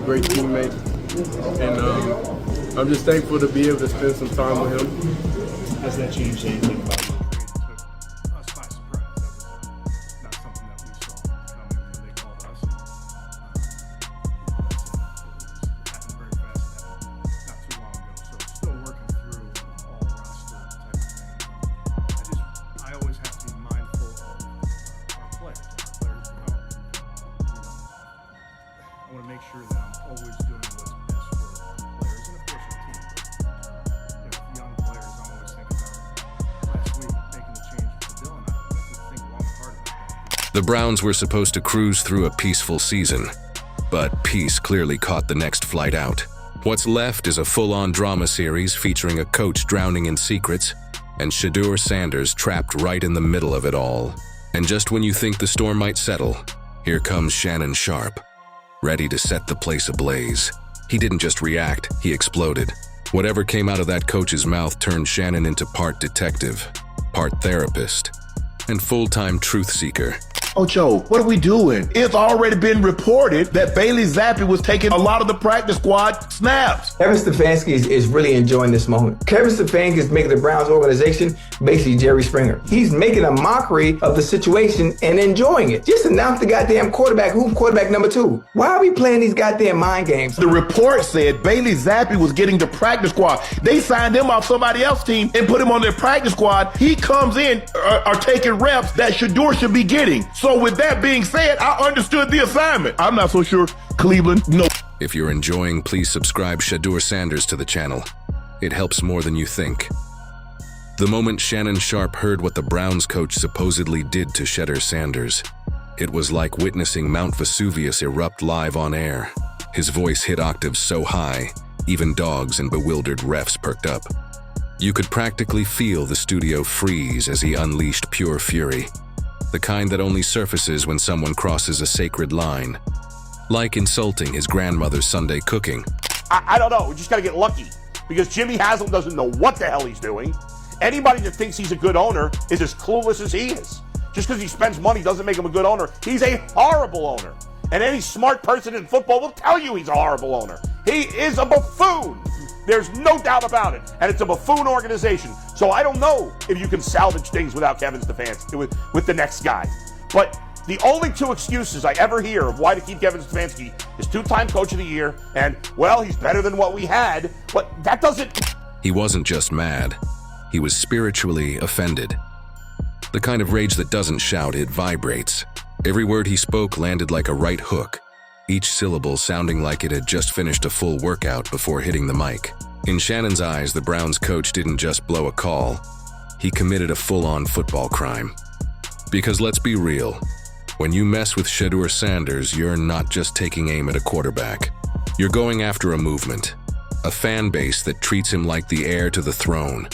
great teammate, and I'm just thankful to be able to spend some time with him. Has that changed anything about you? Us by surprise. That was not something that we saw coming when they called us. It happened very fast. It happened not too long ago. So still working through all roster type of things. I always have to be mindful of our players and our players' development. I want to make sure that I'm always doing what's best for our players and of course our team. Young players, I'm always thinking about last week making the change for Dylan. I have to think long and hard about that. The Browns were supposed to cruise through a peaceful season, but peace clearly caught the next flight out. What's left is a full-on drama series featuring a coach drowning in secrets and Shedeur Sanders trapped right in the middle of it all. And just when you think the storm might settle, here comes Shannon Sharpe, ready to set the place ablaze. He didn't just react, he exploded. Whatever came out of that coach's mouth turned Shannon into part detective, part therapist, and full-time truth seeker. Ocho, what are we doing? It's already been reported that Bailey Zappi was taking a lot of the practice squad snaps. Kevin Stefanski is really enjoying this moment. Kevin Stefanski is making the Browns organization basically Jerry Springer. He's making a mockery of the situation and enjoying it. Just announce the goddamn quarterback. Who's quarterback number 2? Why are we playing these goddamn mind games? The report said Bailey Zappi was getting the practice squad. They signed him off somebody else's team and put him on their practice squad. He comes in, are taking reps that Shedeur should be getting. So with that being said, I understood the assignment. I'm not so sure Cleveland, no. If you're enjoying, please subscribe Shedeur Sanders to the channel. It helps more than you think. The moment Shannon Sharpe heard what the Browns coach supposedly did to Shedeur Sanders, it was like witnessing Mount Vesuvius erupt live on air. His voice hit octaves so high, even dogs and bewildered refs perked up. You could practically feel the studio freeze as he unleashed pure fury. The kind that only surfaces when someone crosses a sacred line. Like insulting his grandmother's Sunday cooking. I don't know, we just gotta get lucky. Because Jimmy Haslam doesn't know what the hell he's doing. Anybody that thinks he's a good owner is as clueless as he is. Just because he spends money doesn't make him a good owner. He's a horrible owner. And any smart person in football will tell you he's a horrible owner. He is a buffoon. There's no doubt about it. And it's a buffoon organization. So I don't know if you can salvage things without Kevin Stefanski, with the next guy. But the only two excuses I ever hear of why to keep Kevin Stefanski is 2-time coach of the year and, well, he's better than what we had. But that doesn't... He wasn't just mad. He was spiritually offended. The kind of rage that doesn't shout, it vibrates. Every word he spoke landed like a right hook, each syllable sounding like it had just finished a full workout before hitting the mic. In Shannon's eyes, the Browns coach didn't just blow a call. He committed a full-on football crime. Because let's be real, when you mess with Shedeur Sanders, you're not just taking aim at a quarterback. You're going after a movement, a fan base that treats him like the heir to the throne,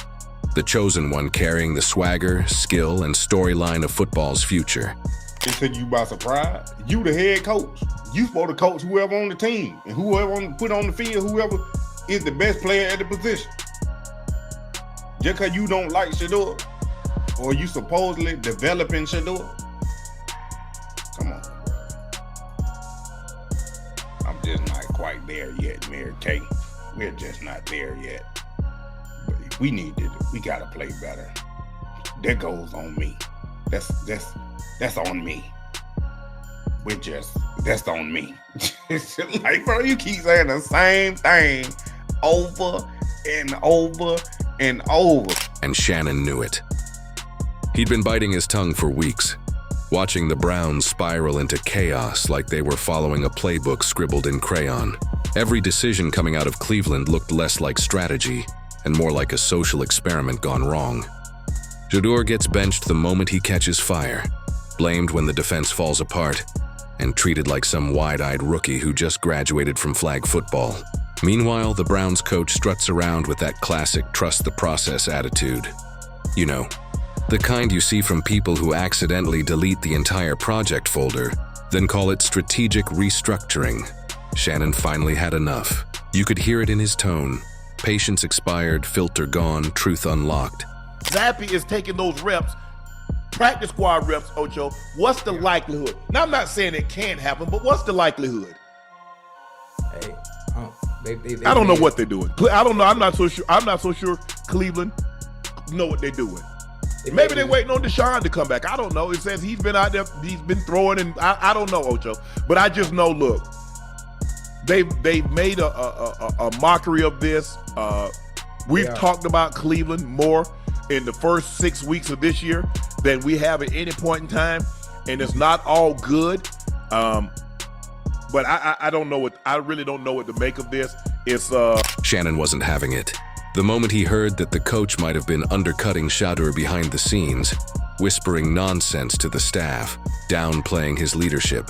the chosen one carrying the swagger, skill, and storyline of football's future. They took you by surprise. You the head coach. You supposed to coach whoever on the team, and whoever put on the field, whoever is the best player at the position. Just because you don't like Shedeur, or you supposedly developing Shedeur, come on, bro. I'm just not quite there yet, Mary Kay. We're just not there yet. But we gotta play better. That goes on me. That's on me. That's on me. It's like, bro, you keep saying the same thing over and over and over. And Shannon knew it. He'd been biting his tongue for weeks, watching the Browns spiral into chaos like they were following a playbook scribbled in crayon. Every decision coming out of Cleveland looked less like strategy and more like a social experiment gone wrong. Shedeur gets benched the moment he catches fire, blamed when the defense falls apart, and treated like some wide-eyed rookie who just graduated from flag football. Meanwhile, the Browns coach struts around with that classic trust the process attitude. You know, the kind you see from people who accidentally delete the entire project folder, then call it strategic restructuring. Shannon finally had enough. You could hear it in his tone. Patience expired, filter gone, truth unlocked. Zappi is taking those reps, practice squad reps, Ocho. What's the likelihood? Now, I'm not saying it can't happen, but what's the likelihood? Hey, they I don't know made- what they're doing. I don't know. I'm not so sure. I'm not so sure Cleveland know what they're doing. Maybe they're waiting on Deshaun to come back. I don't know. It says he's been out there. He's been throwing, and I don't know, Ocho. But I just know. Look, they've made a mockery of this. We've talked about Cleveland more in the first 6 weeks of this year than we have at any point in time, and it's not all good. But I don't know what. I really don't know what to make of this. It's Shannon wasn't having it. The moment he heard that the coach might have been undercutting Shedeur behind the scenes, whispering nonsense to the staff, downplaying his leadership,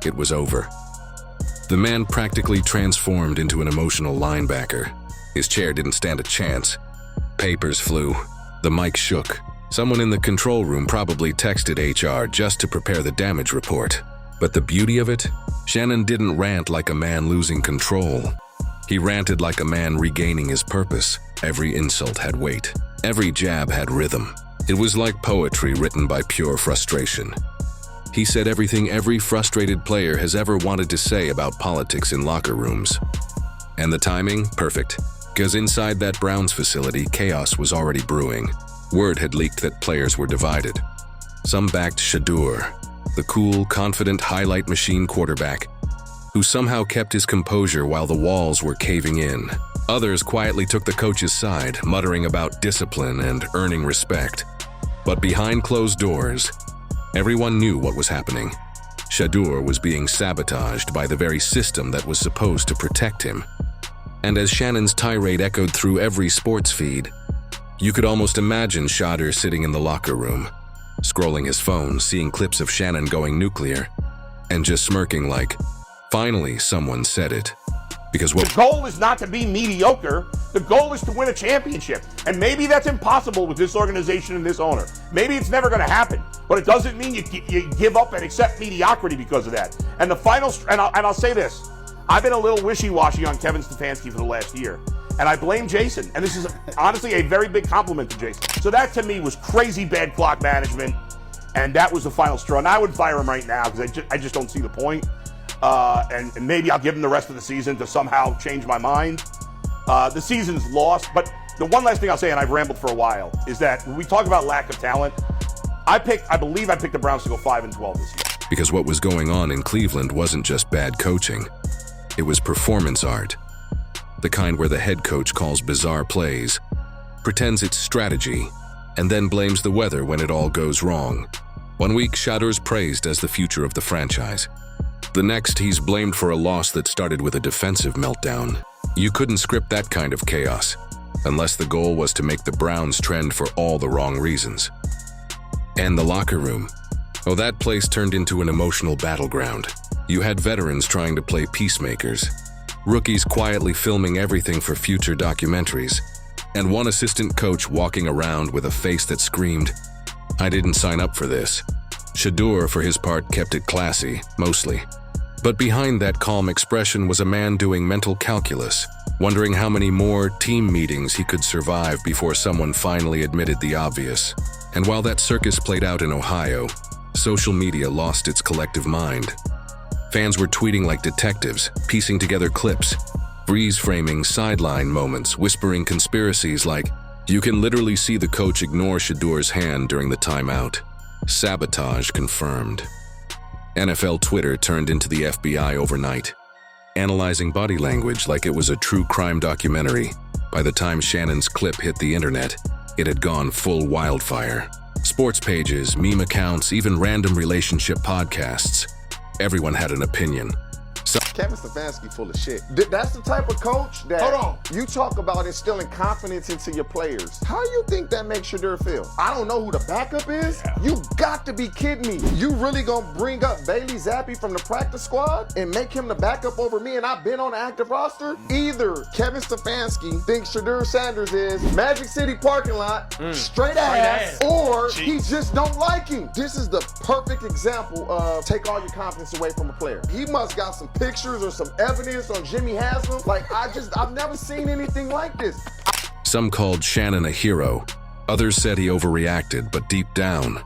it was over. The man practically transformed into an emotional linebacker. His chair didn't stand a chance. Papers flew. The mic shook. Someone in the control room probably texted HR just to prepare the damage report. But the beauty of it? Shannon didn't rant like a man losing control. He ranted like a man regaining his purpose. Every insult had weight. Every jab had rhythm. It was like poetry written by pure frustration. He said everything every frustrated player has ever wanted to say about politics in locker rooms. And the timing? Perfect. Because inside that Browns facility, chaos was already brewing. Word had leaked that players were divided. Some backed Shedeur, the cool, confident highlight machine quarterback, who somehow kept his composure while the walls were caving in. Others quietly took the coach's side, muttering about discipline and earning respect. But behind closed doors, everyone knew what was happening. Shedeur was being sabotaged by the very system that was supposed to protect him. And as Shannon's tirade echoed through every sports feed, you could almost imagine Shedeur sitting in the locker room, scrolling his phone, seeing clips of Shannon going nuclear, and just smirking like, finally someone said it. Because what the goal is not to be mediocre. The goal is to win a championship. And maybe that's impossible with this organization and this owner. Maybe it's never going to happen. But it doesn't mean you give up and accept mediocrity because of that. And the final, and I'll say this, I've been a little wishy-washy on Kevin Stefanski for the last year. And I blame Jason. And this is honestly a very big compliment to Jason. So that to me was crazy bad clock management. And that was the final straw. And I would fire him right now because I just don't see the point. And maybe I'll give him the rest of the season to somehow change my mind. The season's lost, but the one last thing I'll say, and I've rambled for a while, is that when we talk about lack of talent, I believe I picked the Browns to go 5-12 this year. Because what was going on in Cleveland wasn't just bad coaching. It was performance art. The kind where the head coach calls bizarre plays, pretends it's strategy, and then blames the weather when it all goes wrong. One week, Shedeur's praised as the future of the franchise. The next, he's blamed for a loss that started with a defensive meltdown. You couldn't script that kind of chaos, unless the goal was to make the Browns trend for all the wrong reasons. And the locker room. Oh, that place turned into an emotional battleground. You had veterans trying to play peacemakers, rookies quietly filming everything for future documentaries, and one assistant coach walking around with a face that screamed, "I didn't sign up for this." Shedeur, for his part, kept it classy, mostly. But behind that calm expression was a man doing mental calculus, wondering how many more team meetings he could survive before someone finally admitted the obvious. And while that circus played out in Ohio, social media lost its collective mind. Fans were tweeting like detectives, piecing together clips, freeze-framing sideline moments, whispering conspiracies like, you can literally see the coach ignore Shedeur's hand during the timeout. Sabotage confirmed. NFL Twitter turned into the FBI overnight, analyzing body language like it was a true crime documentary. By the time Shannon's clip hit the internet, it had gone full wildfire. Sports pages, meme accounts, even random relationship podcasts. Everyone had an opinion. Kevin Stefanski full of shit. That's the type of coach that you talk about instilling confidence into your players. How you think that makes Shedeur feel? I don't know who the backup is. Yeah. You got to be kidding me. You really gonna bring up Bailey Zappi from the practice squad and make him the backup over me and I've been on the active roster? Either Kevin Stefanski thinks Shedeur Sanders is Magic City parking lot, straight ass, or he just don't like him. This is the perfect example of take all your confidence away from a player. He must got some pictures or some evidence on Jimmy Haslam. Like, I've never seen anything like this. Some called Shannon a hero. Others said he overreacted, but deep down,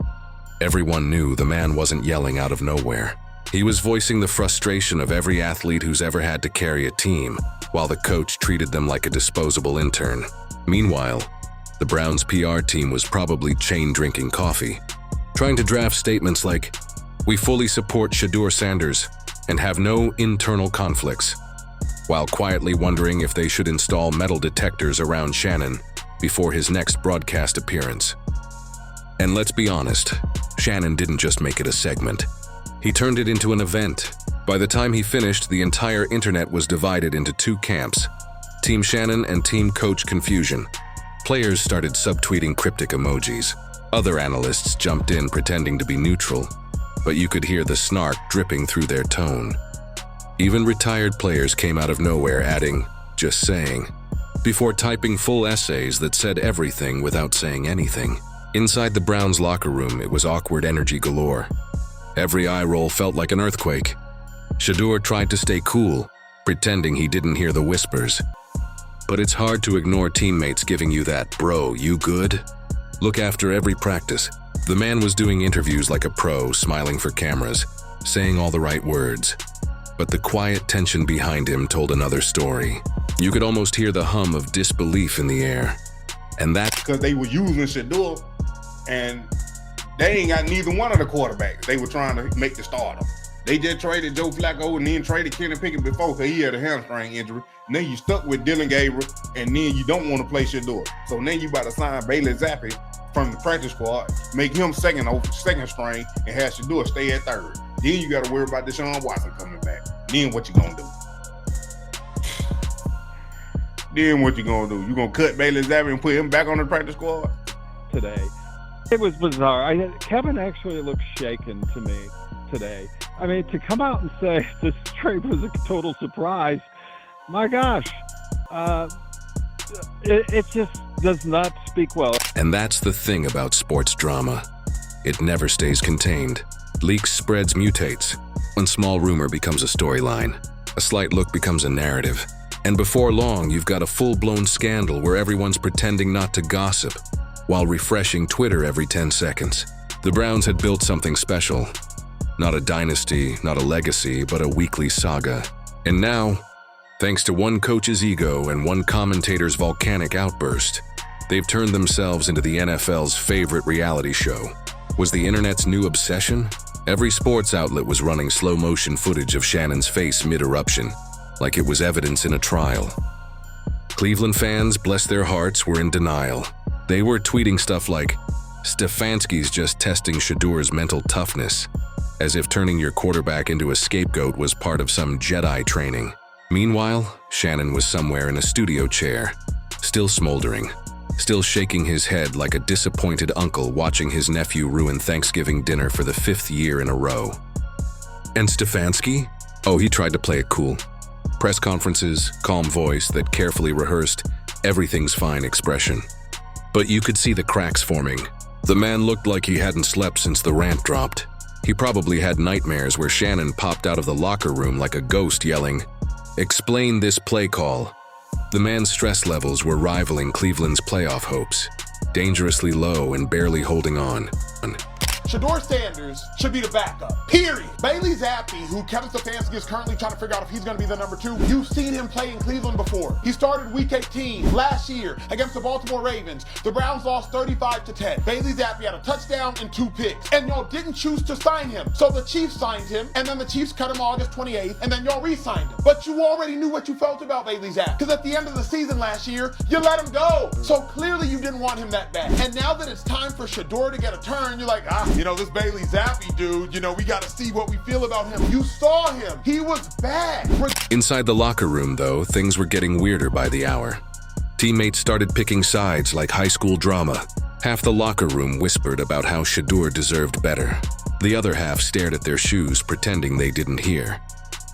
everyone knew the man wasn't yelling out of nowhere. He was voicing the frustration of every athlete who's ever had to carry a team, while the coach treated them like a disposable intern. Meanwhile, the Browns' PR team was probably chain-drinking coffee, trying to draft statements like, "We fully support Shedeur Sanders and have no internal conflicts," while quietly wondering if they should install metal detectors around Shannon before his next broadcast appearance. And let's be honest, Shannon didn't just make it a segment. He turned it into an event. By the time he finished, the entire internet was divided into two camps, Team Shannon and Team Coach Confusion. Players started subtweeting cryptic emojis. Other analysts jumped in pretending to be neutral, but you could hear the snark dripping through their tone. Even retired players came out of nowhere adding, "just saying," before typing full essays that said everything without saying anything. Inside the Browns' locker room, it was awkward energy galore. Every eye roll felt like an earthquake. Shedeur tried to stay cool, pretending he didn't hear the whispers. But it's hard to ignore teammates giving you that, "Bro, you good?" look after every practice. The man was doing interviews like a pro, smiling for cameras, saying all the right words. But the quiet tension behind him told another story. You could almost hear the hum of disbelief in the air. And that because they were using Shedeur, and they ain't got neither one of the quarterbacks they were trying to make the starter. They just traded Joe Flacco and then traded Kenny Pickett before because he had a hamstring injury. And then you stuck with Dylan Gabriel, and then you don't want to play Shedeur. So then you about to sign Bailey Zappi from the practice squad, make him second string, and have Shedeur stay at third. Then you got to worry about Deshaun Watson coming back. Then what you gonna do? Then what you gonna do? You gonna cut Bailey Zappi and put him back on the practice squad? Today, it was bizarre. Kevin actually looked shaken to me today. I mean, to come out and say this trade was a total surprise, my gosh, it just does not speak well. And that's the thing about sports drama. It never stays contained. Leaks, spreads, mutates. One small rumor becomes a storyline. A slight look becomes a narrative. And before long, you've got a full-blown scandal where everyone's pretending not to gossip while refreshing Twitter every 10 seconds. The Browns had built something special. Not a dynasty, not a legacy, but a weekly saga. And now, thanks to one coach's ego and one commentator's volcanic outburst, they've turned themselves into the NFL's favorite reality show. Was the internet's new obsession? Every sports outlet was running slow-motion footage of Shannon's face mid-eruption, like it was evidence in a trial. Cleveland fans, bless their hearts, were in denial. They were tweeting stuff like, "Stefanski's just testing Shedeur's mental toughness," as if turning your quarterback into a scapegoat was part of some Jedi training. Meanwhile, Shannon was somewhere in a studio chair, still smoldering, still shaking his head like a disappointed uncle watching his nephew ruin Thanksgiving dinner for the 5th year in a row. And Stefanski? Oh, he tried to play it cool. Press conferences, calm voice that carefully rehearsed everything's fine expression. But you could see the cracks forming. The man looked like he hadn't slept since the rant dropped. He probably had nightmares where Shannon popped out of the locker room like a ghost yelling, "Explain this play call." The man's stress levels were rivaling Cleveland's playoff hopes, dangerously low and barely holding on. Shedeur Sanders should be the backup, period. Bailey Zappi, who Kevin Stefanski is currently trying to figure out if he's going to be the number 2. You've seen him play in Cleveland before. He started week 18 last year against the Baltimore Ravens. The Browns lost 35-10. Bailey Zappi had a touchdown and 2 picks. And y'all didn't choose to sign him. So the Chiefs signed him, and then the Chiefs cut him August 28th, and then y'all re-signed him. But you already knew what you felt about Bailey Zappi, because at the end of the season last year, you let him go. So clearly you didn't want him that bad. And now that it's time for Shedeur to get a turn, you're like, this Bailey Zappi dude, we got to see what we feel about him. You saw him. He was bad. Inside the locker room, though, things were getting weirder by the hour. Teammates started picking sides like high school drama. Half the locker room whispered about how Shedeur deserved better. The other half stared at their shoes, pretending they didn't hear.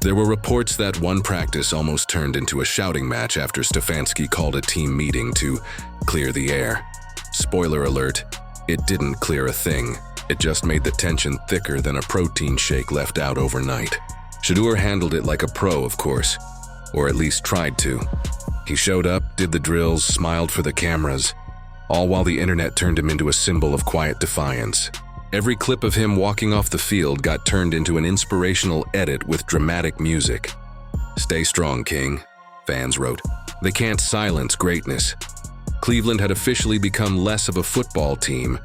There were reports that one practice almost turned into a shouting match after Stefanski called a team meeting to clear the air. Spoiler alert, it didn't clear a thing. It just made the tension thicker than a protein shake left out overnight. Shedeur handled it like a pro, of course, or at least tried to. He showed up, did the drills, smiled for the cameras, all while the internet turned him into a symbol of quiet defiance. Every clip of him walking off the field got turned into an inspirational edit with dramatic music. "Stay strong, King," fans wrote. They can't silence greatness. Cleveland had officially become less of a football team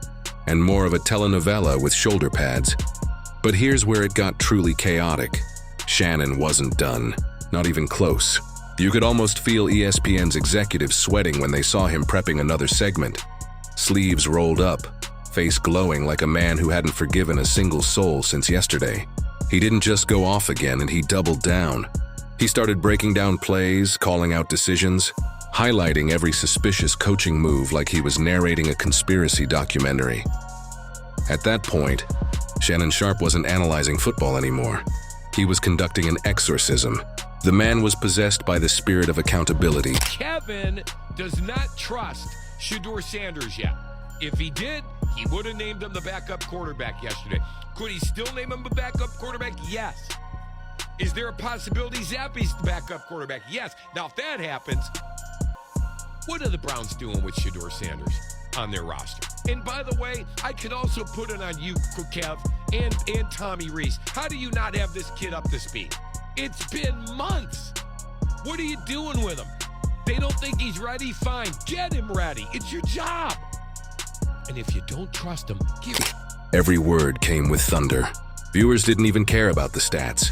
and more of a telenovela with shoulder pads. But here's where it got truly chaotic. Shannon wasn't done, not even close. You could almost feel ESPN's executives sweating when they saw him prepping another segment. Sleeves rolled up, face glowing like a man who hadn't forgiven a single soul since yesterday. He didn't just go off again, and he doubled down. He started breaking down plays, calling out decisions, highlighting every suspicious coaching move like he was narrating a conspiracy documentary. At that point, Shannon Sharpe wasn't analyzing football anymore. He was conducting an exorcism. The man was possessed by the spirit of accountability. Kevin does not trust Shedeur Sanders yet. If he did, he would have named him the backup quarterback yesterday. Could he still name him a backup quarterback? Yes. Is there a possibility Zappy's the backup quarterback? Yes. Now, if that happens, what are the Browns doing with Shedeur Sanders on their roster? And by the way, I could also put it on you, Kev, and Tommy Reese. How do you not have this kid up to speed? It's been months. What are you doing with him? They don't think he's ready? Fine, get him ready. It's your job. And if you don't trust him, give it. Every word came with thunder. Viewers didn't even care about the stats.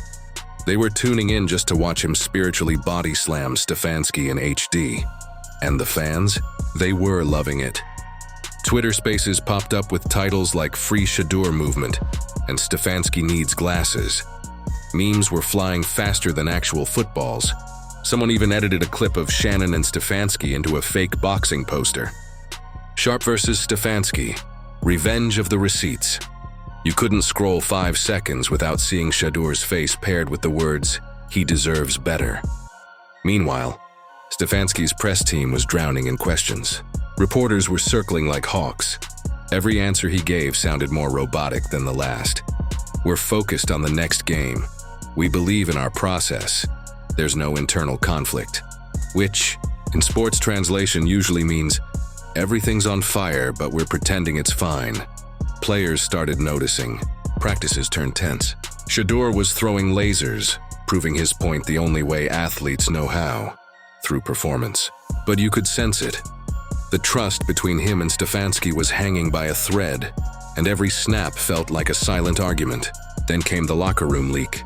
They were tuning in just to watch him spiritually body slam Stefanski in HD. And the fans? They were loving it. Twitter spaces popped up with titles like Free Shedeur Movement and Stefanski Needs Glasses. Memes were flying faster than actual footballs. Someone even edited a clip of Shannon and Stefanski into a fake boxing poster. Sharpe versus Stefanski, Revenge of the Receipts. You couldn't scroll 5 seconds without seeing Shedeur's face paired with the words, "He deserves better." Meanwhile, Stefanski's press team was drowning in questions. Reporters were circling like hawks. Every answer he gave sounded more robotic than the last. "We're focused on the next game. We believe in our process. There's no internal conflict." Which, in sports translation, usually means everything's on fire, but we're pretending it's fine. Players started noticing. Practices turned tense. Shedeur was throwing lasers, proving his point the only way athletes know how, through performance. But you could sense it. The trust between him and Stefanski was hanging by a thread, and every snap felt like a silent argument. Then came the locker room leak.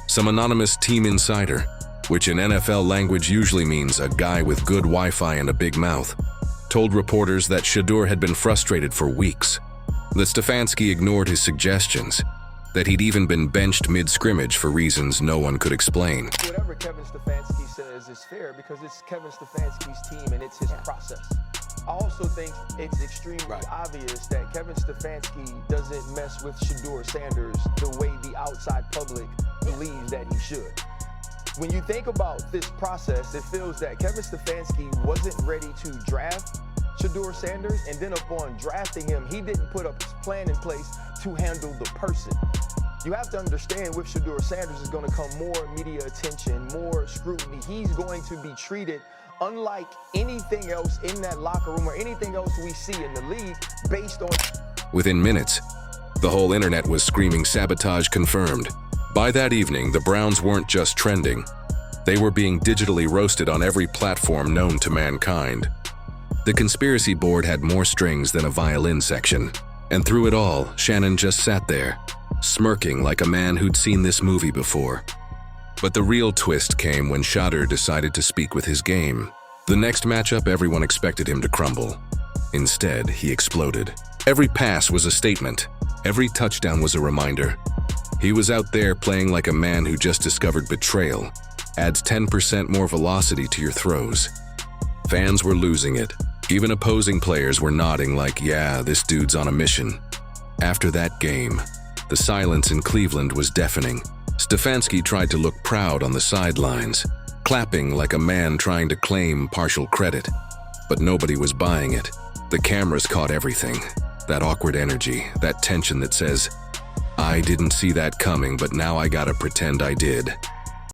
Some anonymous team insider, which in NFL language usually means a guy with good Wi-Fi and a big mouth, told reporters that Shedeur had been frustrated for weeks, that Stefanski ignored his suggestions, that he'd even been benched mid-scrimmage for reasons no one could explain. Whatever Kevin Stefanski says is fair because it's Kevin Stefanski's team and it's his process. I also think it's extremely obvious that Kevin Stefanski doesn't mess with Shedeur Sanders the way the outside public believes that he should. When you think about this process, it feels that Kevin Stefanski wasn't ready to draft Shedeur Sanders, and then upon drafting him, he didn't put a plan in place to handle the person. You have to understand with Shedeur Sanders is going to come more media attention, more scrutiny. He's going to be treated unlike anything else in that locker room or anything else we see in the league based on... Within minutes, the whole internet was screaming sabotage confirmed. By that evening, the Browns weren't just trending. They were being digitally roasted on every platform known to mankind. The conspiracy board had more strings than a violin section. And through it all, Shannon just sat there, smirking like a man who'd seen this movie before. But the real twist came when Shedeur decided to speak with his game. The next matchup, everyone expected him to crumble. Instead, he exploded. Every pass was a statement. Every touchdown was a reminder. He was out there playing like a man who just discovered betrayal. Adds 10% more velocity to your throws. Fans were losing it. Even opposing players were nodding like, yeah, this dude's on a mission. After that game, the silence in Cleveland was deafening. Stefanski tried to look proud on the sidelines, clapping like a man trying to claim partial credit. But nobody was buying it. The cameras caught everything. That awkward energy, that tension that says, I didn't see that coming, but now I gotta pretend I did.